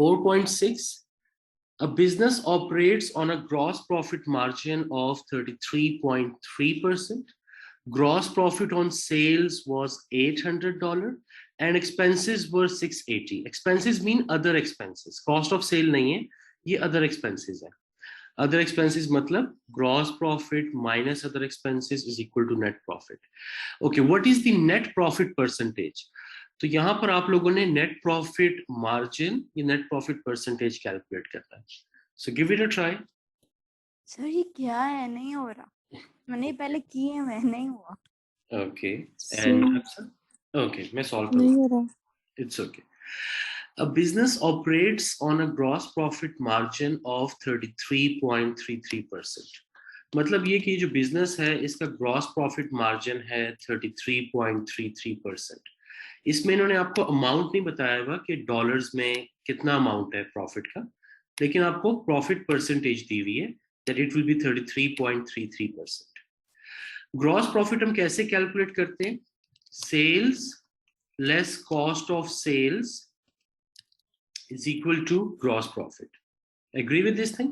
4.6, a business operates on a gross profit margin of 33.3%. Gross profit on sales was $800 and expenses were 680. Expenses mean other expenses. Cost of sale नहीं है, ये other expenses है. Other expenses मतलब gross profit minus other expenses is equal to net profit. Okay, what is the net profit percentage? तो यहाँ पर आप लोगों ने net profit margin या net profit percentage calculate करना है. So give it a try. Sir ये क्या है, नहीं हो रहा. मैंने पहले किए हैं, नहीं हुआ. Okay, and okay, मैं solve करूँगा. It's okay. A business operates on a gross profit margin of 33.33%. मतलब ये कि जो बिजनेस है इसका ग्रॉस प्रॉफिट मार्जिन है 33.33%. इसमें इन्होंने आपको अमाउंट नहीं बताया हुआ कि डॉलर्स में कितना अमाउंट है प्रॉफिट का, लेकिन आपको प्रॉफिट परसेंटेज दी हुई है that it will be 33.33%. Gross profit हम कैसे कैलकुलेट करते हैं? Sales less cost of sales is equal to gross profit. Agree with this thing?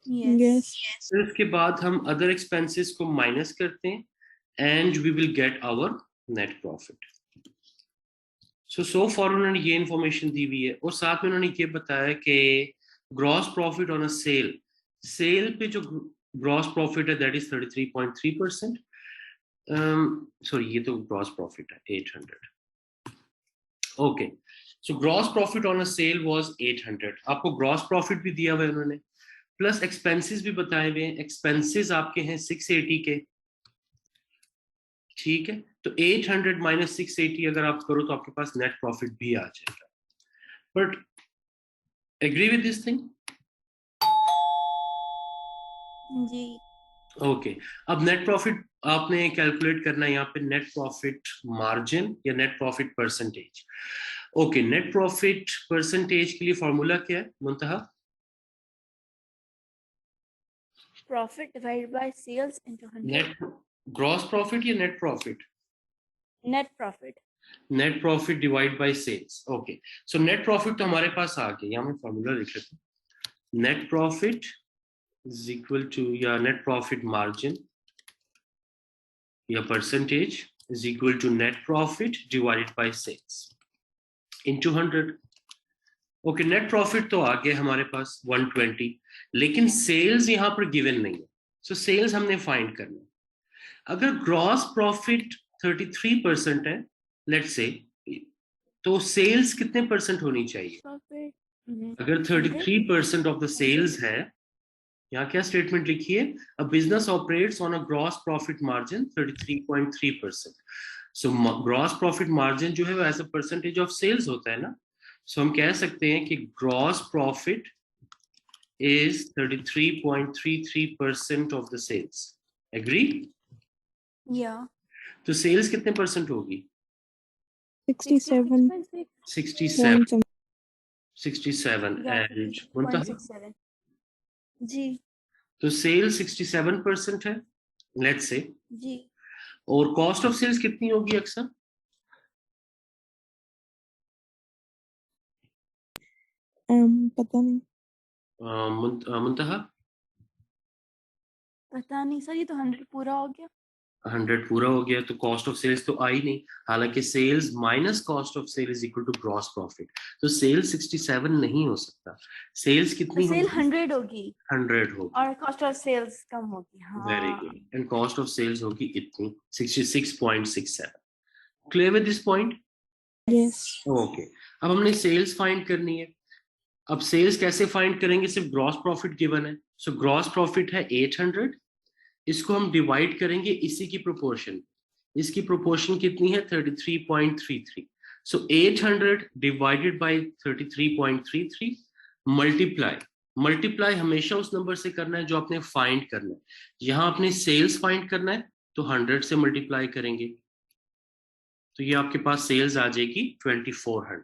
Yes. फिर उसके बाद हम other expenses को minus करते हैं and we will get our net profit. So far उन्होंने ये information दी हुई है और साथ में उन्होंने ये बताया कि gross profit on a sale पे जो gross profit है that is 33.3%. Sorry, ये तो gross profit है 800. Okay. So gross profit on a sale was 800. आपको gross profit भी दिया हुआ है उन्होंने, प्लस expenses भी बताए हुए हैं. Expenses आपके हैं 680 के, ठीक है. तो 800 minus 680 अगर आप करो तो आपके पास net profit भी आ जाएगा. But agree with this thing? जी. Okay. अब net profit आपने कैलकुलेट करना है यहाँ पे net profit margin या net profit percentage. Okay, net profit percentage के लिए फॉर्मूला क्या है Muntaha? Profit divided by sales into 100. Net gross profit या net profit? Net profit. Net profit divide by sales. Okay, so net profit तो हमारे पास आ गया. यहाँ मैं फॉर्मूला लिख लेता हूँ. Net profit is equal to या नेट प्रॉफिट मार्जिन या percentage is equal to net profit divided by sales into 100. Okay, net profit तो आ गया हमारे पास 120, लेकिन सेल्स यहाँ पर गिवन नहीं है. सो सेल्स हमने फाइंड करना है. अगर ग्रॉस प्रॉफिट 33% है लेट्स से, तो सेल्स कितने परसेंट होनी चाहिए? अगर 33% ऑफ द सेल्स है, यहाँ क्या स्टेटमेंट लिखी है? A business operates on a gross profit margin 33.3%. So gross profit margin जो है वो as a percentage of sales होता है ना. सो हम कह सकते हैं कि gross profit is 33.33% of the sales. Agree? Yeah. तो सेल्स कितने परसेंट होगी? 67 एंड जी. तो सेल्स 67% है लेट्स से जी. और कॉस्ट ऑफ सेल्स कितनी होगी अक्सर? पता नहीं. मुंतहा पता नहीं सर, ये तो 100 पूरा हो गया. 100 पूरा हो गया तो कॉस्ट ऑफ सेल्स तो आई नहीं. हालांकि sales minus cost of sale is equal to gross profit. तो सेल्स 67 नहीं हो सकता. सेल्स कितनी तो सेल होगी? 100 होगी. 100 होगी और कॉस्ट ऑफ सेल्स कम होगी. हाँ. Very good. And cost of sales होगी इतनी 66.67. Clear with this point? Yes. Okay, अब हमने सेल्स फाइंड करनी है. अब सेल्स कैसे फाइंड करेंगे? सिर्फ ग्रॉस प्रॉफिट गिवन है. सो ग्रॉस प्रॉफिट है 800, इसको हम डिवाइड करेंगे इसी की प्रोपोर्शन. इसकी प्रोपोर्शन कितनी है? 33.33. सो 800 डिवाइडेड बाय 33.33 मल्टीप्लाई हमेशा उस नंबर से करना है जो आपने फाइंड करना है. यहां आपने सेल्स फाइंड करना है तो 100 से मल्टीप्लाई करेंगे तो ये आपके पास सेल्स आ जाएगी 2400.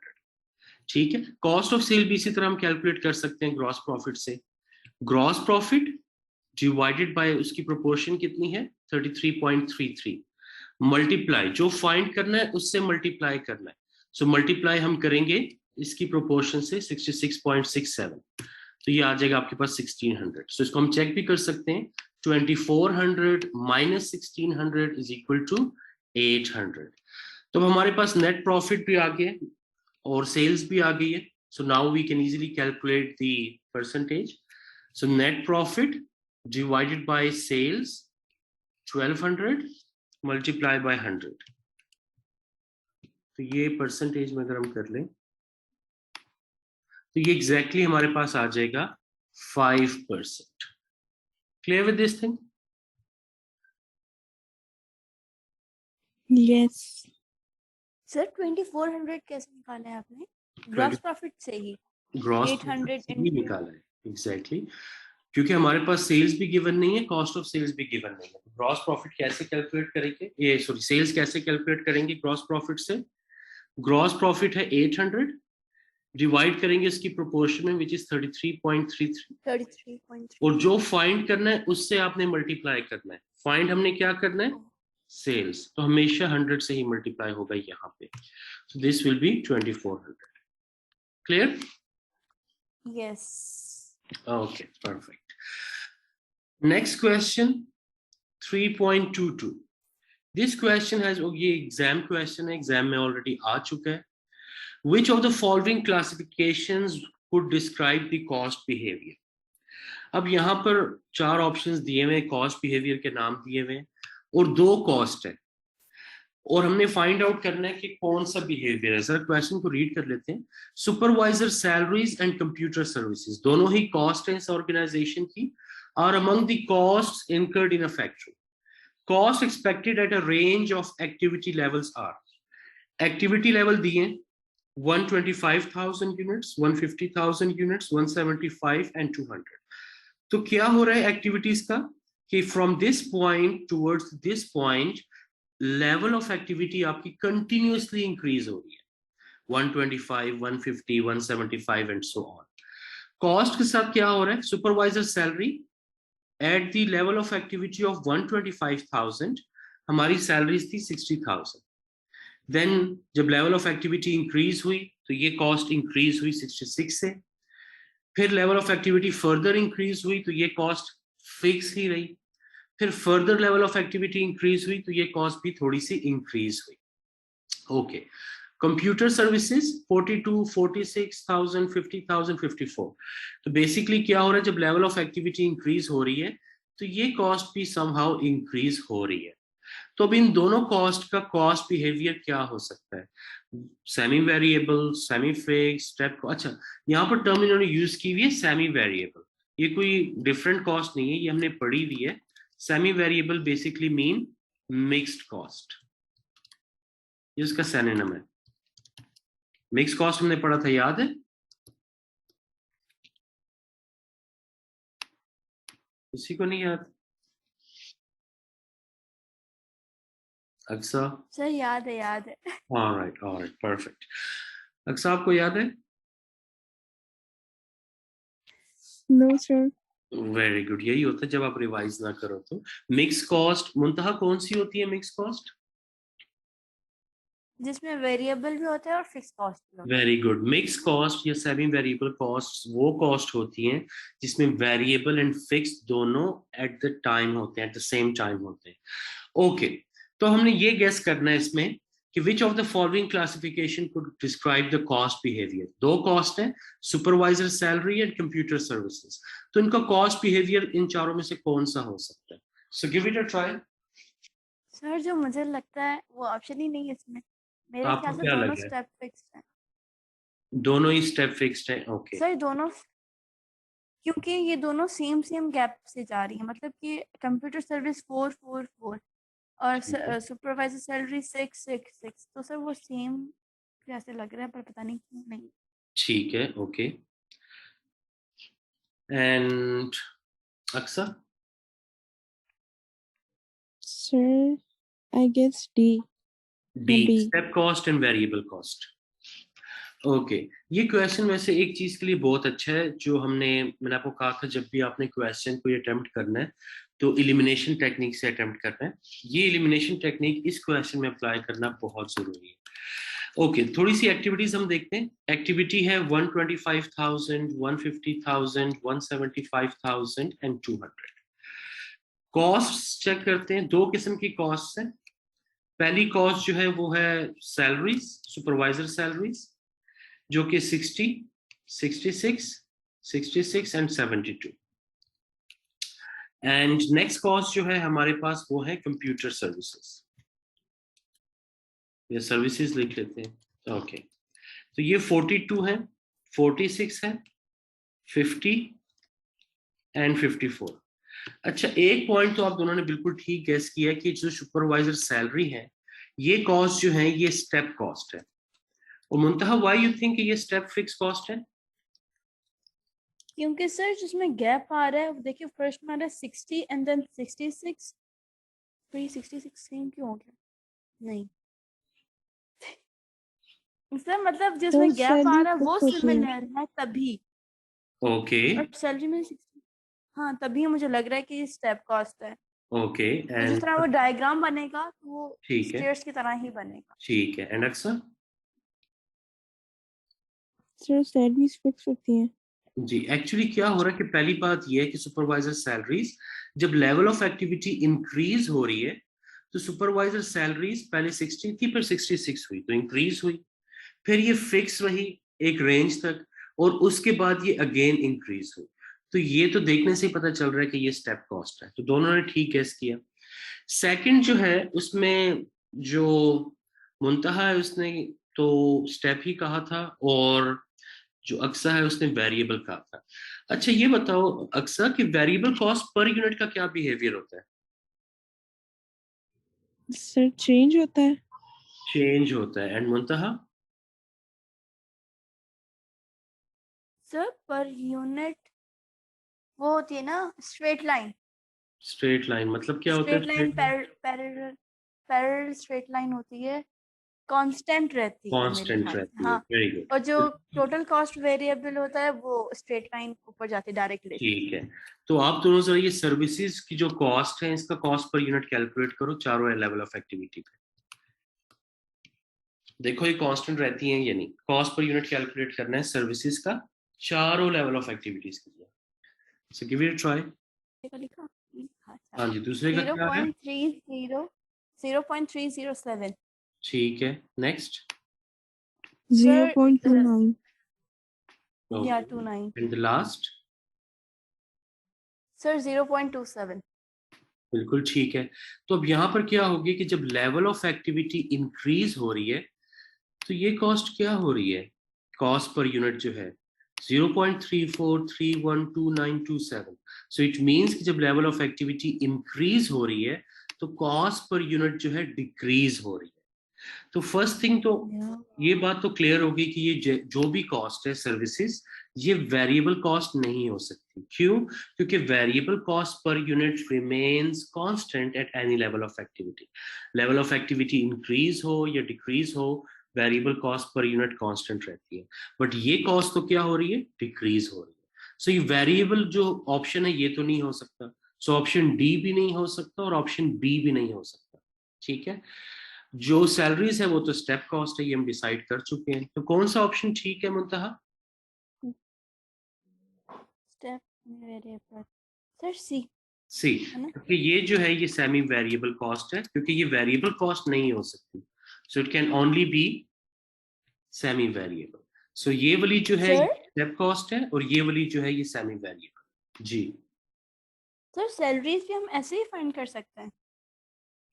ठीक है. कॉस्ट ऑफ सेल भी इसी तरह हम कैलकुलेट कर सकते हैं ग्रॉस प्रॉफिट से. ग्रॉस प्रॉफिट डिवाइडेड बाय उसकी प्रोपोर्शन कितनी है? 33.33 मल्टीप्लाई जो फाइंड करना है उससे मल्टीप्लाई करना है. सो मल्टीप्लाई हम करेंगे इसकी प्रोपोर्शन से 66.67, तो ये आ जाएगा आपके पास 1600। सो इसको हम चेक भी कर सकते हैं, 2400 माइनस 1600 इज इक्वल टू 800। तो हमारे पास नेट प्रॉफिट भी आ गया और सेल्स भी आ गई है। So now we can easily calculate the percentage. So net profit divided by sales 1200 multiply by 100, तो ये परसेंटेज में अगर हम कर लें तो ये एग्जैक्टली हमारे पास आ जाएगा 5%। Clear with this thing? Yes sir. 2400 कैसे निकाला है आपने? ग्रॉस प्रॉफिट से ही ग्रॉस 800 भी निकाला है एग्जैक्टली, क्योंकि हमारे पास सेल्स भी गिवन नहीं है, कॉस्ट ऑफ सेल्स भी गिवन नहीं है। ग्रॉस प्रॉफिट कैसे कैलकुलेट करेंगे, ये सॉरी सेल्स कैसे कैलकुलेट करेंगे ग्रॉस प्रॉफिट से? ग्रॉस प्रॉफिट है 800, डिवाइड करेंगे इसकी प्रोपोर्शन में विच इज 33.33, और जो फाइंड करना है उससे आपने मल्टीप्लाई करना है। फाइंड हमने क्या करना है? सेल्स, तो हमेशा 100 से ही मल्टीप्लाई होगा यहाँ पे। So this will be 2400। Clear? Yes. Okay, perfect. Next question, 3.22. This question has, ये exam question है, exam में already आ चुका है. Which of the following classifications could describe the cost behavior? अब यहाँ पर 4 ऑप्शंस दिए हुए, कॉस्ट बिहेवियर के नाम दिए हुए और 2 कॉस्ट है, और हमने फाइंड आउट करना है कि कौन सा बिहेवियर है। सर क्वेश्चन को रीड कर लेते हैं। Supervisor salaries and computer services दोनों ही कॉस्ट है इस ऑर्गेनाइजेशन की, are among the cost incurred in a factory. Cost expected at a range of activity levels are, activity level दिए 125,000 यूनिट्स, 150,000 यूनिट्स, 175 एंड 200। तो क्या हो रहा है एक्टिविटीज का कि from this point towards this point level of activity आपकी continuously increase हो रही है, 125, 150, 175 एंड सो ऑन। कॉस्ट के साथ क्या हो रहा है? Supervisor salary at the level of activity of 125,000 हमारी सैलरीज थी 60,000। देन जब लेवल ऑफ एक्टिविटी इंक्रीज हुई तो ये कॉस्ट इंक्रीज हुई 66 से, फिर level of activity further increase हुई तो ये कॉस्ट फिक्स ही रही, फिर further level of activity increase हुई तो ये कॉस्ट भी थोड़ी सी इंक्रीज हुई। Okay, computer services 42, 46,000, 50,000, 54। तो बेसिकली क्या हो रहा है, जब लेवल ऑफ एक्टिविटी इंक्रीज हो रही है तो ये कॉस्ट भी समहाउ इंक्रीज हो रही है। तो अब इन दोनों कॉस्ट का कॉस्ट बिहेवियर क्या हो सकता है? Semi variable, semi fix, step. अच्छा, यहाँ पर टर्म इन्होंने यूज की हुई है सेमी वेरिएबल, ये कोई डिफरेंट कॉस्ट नहीं है, ये हमने पढ़ी हुई है। Semi variable basically mean mixed cost, ये इसका सिनोनिम है। मिक्स्ड कॉस्ट हमने पढ़ा था, याद है? किसी को नहीं याद? अक्सा? सर याद है, याद है। Alright, perfect. अक्सा आपको याद है? No sir. वेरी गुड, यही होता है जब आप रिवाइज ना करो तो। मिक्स कॉस्ट मुंतहा कौन सी होती है मिक्स कॉस्ट? जिसमें वेरिएबल भी होता है और फिक्स कॉस्ट भी होता है। वेरी गुड, मिक्स कॉस्ट या सेमी वेरिएबल कॉस्ट वो कॉस्ट होती हैं जिसमें वेरिएबल एंड फिक्स दोनों एट द टाइम होते हैं, एट द सेम टाइम होते हैं। ओके, तो हमने ये गेस करना है इसमें कि which of the following classification could describe the cost behaviour. 2 cost है, supervisor salary and computer services, तो इनका कॉस्ट बिहेवियर इन चारों में से कौन सा हो सकता है? So give it a try. Sir जो मुझे लगता है वो ऑप्शन ही नहीं है इसमें, मेरे आपको ख्याल से क्या दोनों लग रहा है? स्टेप फिक्स्ड है। दोनों ही स्टेप फिक्स्ड है? ओके, सर दोनों, क्योंकि ये दोनों सेम गैप से जा रही है, मतलब कि कंप्यूटर सर्विस 444 और सुपरवाइजर सैलरी 666, तो सर वो सेम जैसे लग रहा है, पर पता नहीं क्यों नहीं। ठीक है, okay. And Aqsa? Sir, I guess D. D, B. Step cost and variable cost. Okay, ये क्वेश्चन वैसे एक चीज के लिए बहुत अच्छा है, जो मैंने आपको कहा था जब भी आपने क्वेश्चन को अटेम्प्ट करना है तो एलिमिनेशन टेक्निक से अटेम्प्ट करना है। ये एलिमिनेशन टेक्निक इस क्वेश्चन में अप्लाई करना बहुत जरूरी है। ओके, थोड़ी सी एक्टिविटीज हम देखते हैं। एक्टिविटी है 125,000, 150,000, 175,000 एंड 200। कॉस्ट चेक करते हैं। दो किस्म की कॉस्ट है। पहली कॉस्ट जो है वो है सैलरीज, सुपरवाइजर सैलरीज, जो कि 60, 66, 66 एंड 72। एंड नेक्स्ट कॉस्ट जो है हमारे पास वो है कंप्यूटर सर्विसेज। ये सर्विसेज लिख लेते हैं। ओके, तो ये 42 है, 46 है, 50 एंड 54। अच्छा, एक पॉइंट तो आप दोनों ने बिल्कुल ठीक गेस किया कि जो सुपरवाइजर सैलरी है ये कॉस्ट जो है ये स्टेप कॉस्ट है। और मुंतहा व्हाई यू थिंक ये स्टेप फिक्स कॉस्ट है? क्योंकि सर जिसमें गैप आ रहा है, देखिए फर्स्ट में आ रहा है 60 एंड देन 66, तो ये 66 सेम क्यों हो गया? नहीं सर, मतलब सर जिसमें गैप आ सैलरी रहा है वो फिक्स होती है। सिमिलर है तभी, ओके और सैलरी में 60, हाँ तभी मुझे लग रहा है कि ये स्टेप कॉस्ट है। ओके तो जिस एंड तरह वो डायग्राम बनेगा तो वो ठीक है, स्टेयर्स की तरह ही बनेगा। ठीक है। एंड अक्सर? सर सैलरीज फिक्स होती हैं। जी, एक्चुअली क्या हो रहा है कि पहली बात यह है कि सुपरवाइजर सैलरीज जब लेवल ऑफ एक्टिविटी इंक्रीज हो रही है तो सुपरवाइजर सैलरीज पहले 60 थी, फिर 66 हुई, तो इंक्रीज हुई, फिर ये फिक्स रही एक रेंज तक, और उसके बाद ये अगेन इंक्रीज हुई। तो ये तो देखने से ही पता चल रहा है कि ये स्टेप कॉस्ट है। तो दोनों ने ठीक गेस किया। सेकंड जो है उसमें जो मुंतहा है उसने तो स्टेप ही कहा था, और जो अक्सा है उसने वेरिएबल कहा था। अच्छा ये बताओ अक्सा कि वेरिएबल कॉस्ट पर यूनिट का क्या बिहेवियर होता है? सर चेंज होता है। चेंज होता है। And Muntaha? Sir per unit वो होती है ना स्ट्रेट लाइन। स्ट्रेट लाइन मतलब क्या होता है? Straight line straight line parallel straight line होती है, कांस्टेंट रहती है मेरे कांस्टेंट ख्याल से, रहती है। हाँ। वेरी और जो गुड। टोटल कॉस्ट वेरिएबल होता है वो स्ट्रेट लाइन ऊपर जाती है डायरेक्ट। ठीक है, तो आप दोनों जरा ये सर्विसेज की जो कॉस्ट है इसका कॉस्ट पर यूनिट कैलकुलेट करो चारों लेवल ऑफ एक्टिविटी पे। देखो ये कांस्टेंट रहती हैं या नहीं। कॉस्ट पर यूनिट कैलकुलेट करना है सर्विसेज का चारों लेवल ऑफ एक्टिविटीज के लिए। So give it a try. लिखा हाँ जी, दूसरे का क्या है? 0.3007। ठीक है, नेक्स्ट। सर 0.29। या 29। And the last? सर 0.27। बिल्कुल ठीक है। तो अब यहाँ पर क्या होगी कि जब लेवल ऑफ एक्टिविटी इंक्रीज हो रही है तो ये कॉस्ट क्या हो रही है? कॉस्ट पर यूनिट जो है 0.34312927। सो इट मींस कि जब लेवल ऑफ एक्टिविटी इंक्रीज हो रही है तो कॉस्ट पर यूनिट जो है डिक्रीज हो रही है। तो फर्स्ट थिंग तो ये बात तो क्लियर होगी कि ये जो भी कॉस्ट है सर्विसेज ये वेरिएबल कॉस्ट नहीं हो सकती। क्यों? क्योंकि variable cost per unit remains constant at any level of activity. Level of activity increase हो या डिक्रीज हो, variable cost per unit constant रहती है। बट ये कॉस्ट तो क्या हो रही है? डिक्रीज हो रही है। सो ये वेरिएबल जो ऑप्शन है ये तो नहीं हो सकता। सो ऑप्शन डी भी नहीं हो सकता और ऑप्शन बी भी नहीं हो सकता। ठीक है, जो सैलरीज है वो तो स्टेप कॉस्ट है, ये हम डिसाइड कर चुके हैं। तो कौन सा ऑप्शन ठीक है मुंतहा? स्टेप वेरिएबल सर सी सी, है ना। क्योंकि ये जो है ये सेमी वेरिएबल कॉस्ट है, क्योंकि ये वेरिएबल कॉस्ट नहीं हो सकती। So it can only be semi variable. So ये वाली जो है सर स्टेप कॉस्ट है और ये वाली जो है ये सेमी वेरिएबल। जी, सर सैलरीज भी हम ऐसे ही फाइंड कर सकते हैं।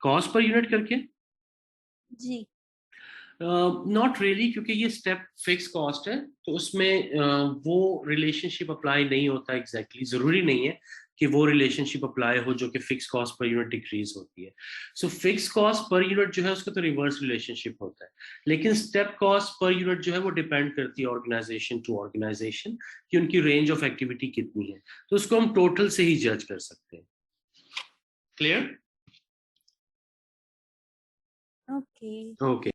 कॉस्ट पर यूनिट करके? जी नॉट रियली, क्योंकि ये स्टेप फिक्स कॉस्ट है तो उसमें वो रिलेशनशिप अप्लाई नहीं होता एग्जैक्टली। जरूरी नहीं है कि वो रिलेशनशिप अप्लाई हो जो कि fix cost per unit decrease होती है। So fix cost per unit जो है उसका तो रिवर्स रिलेशनशिप होता है, लेकिन स्टेप कॉस्ट पर यूनिट जो है वो डिपेंड करती है ऑर्गेनाइजेशन टू ऑर्गेनाइजेशन कि उनकी रेंज ऑफ एक्टिविटी कितनी है। तो उसको हम टोटल से ही जज कर सकते हैं। क्लियर? Okay okay.